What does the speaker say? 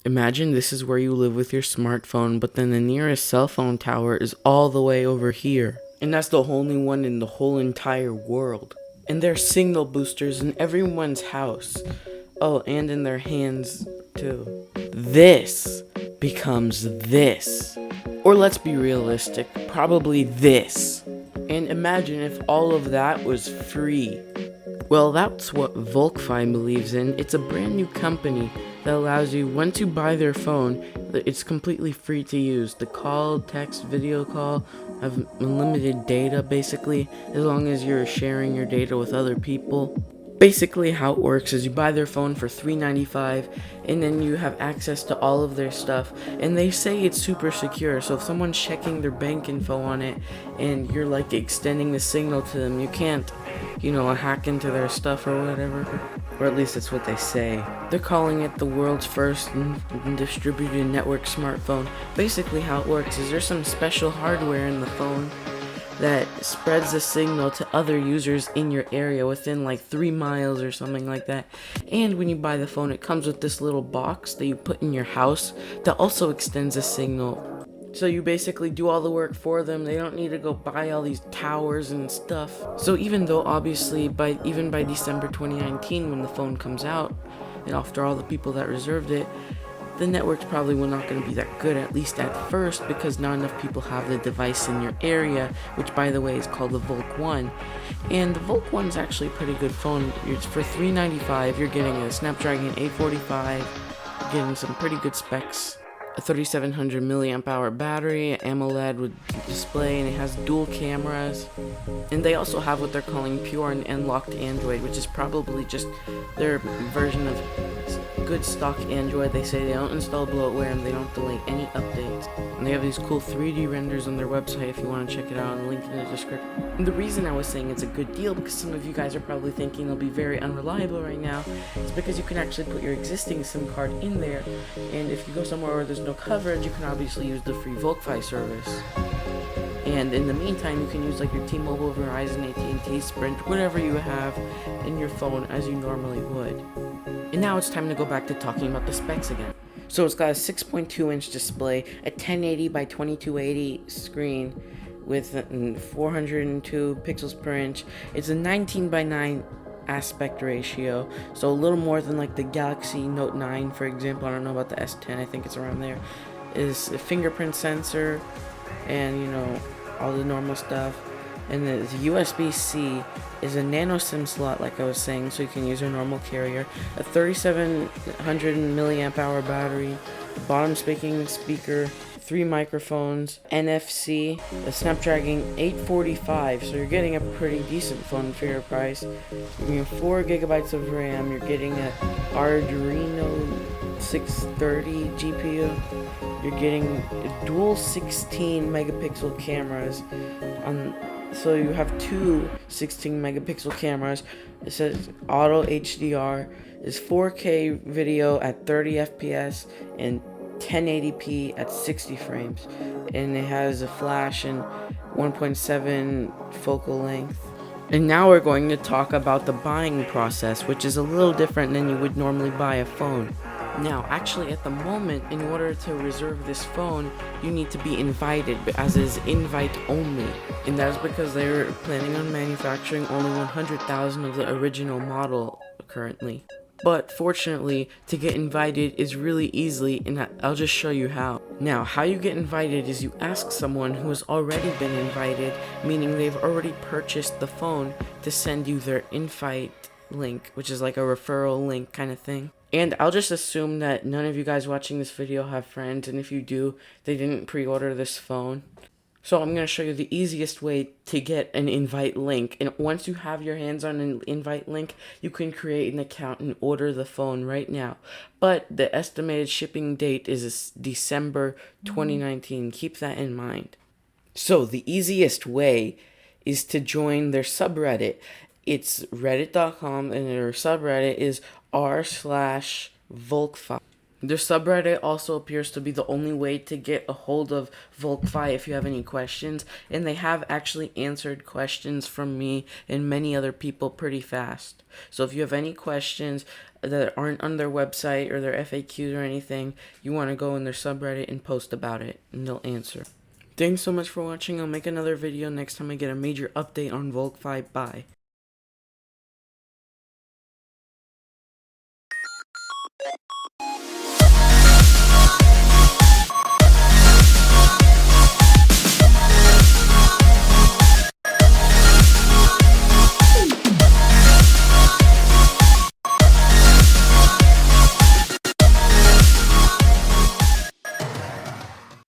Imagine this is where you live with your smartphone, but then the nearest cell phone tower is all the way over here. And that's the only one in the whole entire world. And there's signal boosters in everyone's house. Oh, and in their hands, too. This becomes this. Or let's be realistic, probably this. And imagine if all of that was free. Well, that's what Volk Fi believes in. It's a brand new company that allows you, once you buy their phone, it's completely free to use. The call, text, video call, have unlimited data basically, as long as you're sharing your data with other people. Basically how it works is you buy their phone for $3.95 and then you have access to all of their stuff, and they say it's super secure, so if someone's checking their bank info on it and you're like extending the signal to them, you can't hack into their stuff or whatever, or at least that's what they say. They're calling it the world's first distributed network smartphone. Basically how it works is there's some special hardware in the phone that spreads the signal to other users in your area within like 3 miles or something like that. And when you buy the phone, it comes with this little box that you put in your house that also extends the signal. So you basically do all the work for them. They don't need to go buy all these towers and stuff. So even though obviously even by December 2019 when the phone comes out, and after all the people that reserved it, the network's probably not going to be that good, at least at first, because not enough people have the device in your area, which by the way is called the Volk One. And the Volk One is actually a pretty good phone. It's for $3.95, you're getting a Snapdragon 845, you're getting some pretty good specs, a 3700 milliamp hour battery, AMOLED with display, and it has dual cameras. And they also have what they're calling pure and unlocked Android, which is probably just their version of good stock Android. They say they don't install bloatware and they don't delay any updates. And they have these cool 3D renders on their website if you want to check it out, and link in the description. And the reason I was saying it's a good deal, because some of you guys are probably thinking it'll be very unreliable right now, is because you can actually put your existing SIM card in there, and if you go somewhere where there's no coverage, you can obviously use the free Volk Fi service. And in the meantime, you can use like your T-Mobile, Verizon, AT&T, Sprint, whatever you have in your phone as you normally would. And now it's time to go back to talking about the specs again. So it's got a 6.2-inch display, a 1080 by 2280 screen with 402 pixels per inch. It's a 19 by 9 aspect ratio, so a little more than like the Galaxy Note 9, for example. I don't know about the S10, I think it's around there. Is a fingerprint sensor, and all the normal stuff. And the USB-C is a nano SIM slot, like I was saying, so you can use your normal carrier. A 3700 milliamp hour battery, bottom speaker, 3 microphones, NFC, a Snapdragon 845, so you're getting a pretty decent phone for your price. You have 4 gigabytes of RAM, you're getting a Arduino 630 GPU, you're getting dual 16 megapixel cameras so you have 2 16 megapixel cameras. It says auto HDR, is 4K video at 30 FPS and 1080p at 60 frames, and it has a flash and 1.7 focal length. And now we're going to talk about the buying process, which is a little different than you would normally buy a phone. Now, actually, at the moment, in order to reserve this phone, you need to be invited, as is invite only. And that is because they're planning on manufacturing only 100,000 of the original model currently. But fortunately, to get invited is really easy, and I'll just show you how. Now, how you get invited is you ask someone who has already been invited, meaning they've already purchased the phone, to send you their invite link, which is like a referral link kind of thing. And I'll just assume that none of you guys watching this video have friends, and if you do, they didn't pre-order this phone. So I'm going to show you the easiest way to get an invite link. And once you have your hands on an invite link, you can create an account and order the phone right now. But the estimated shipping date is December 2019. Keep that in mind. So the easiest way is to join their subreddit. It's reddit.com, and their subreddit is r/Volk Fi. Their subreddit also appears to be the only way to get a hold of Volk Fi if you have any questions, and they have actually answered questions from me and many other people pretty fast. So if you have any questions that aren't on their website or their FAQs or anything, you want to go in their subreddit and post about it, and they'll answer. Thanks so much for watching. I'll make another video next time I get a major update on Volk Fi. Bye.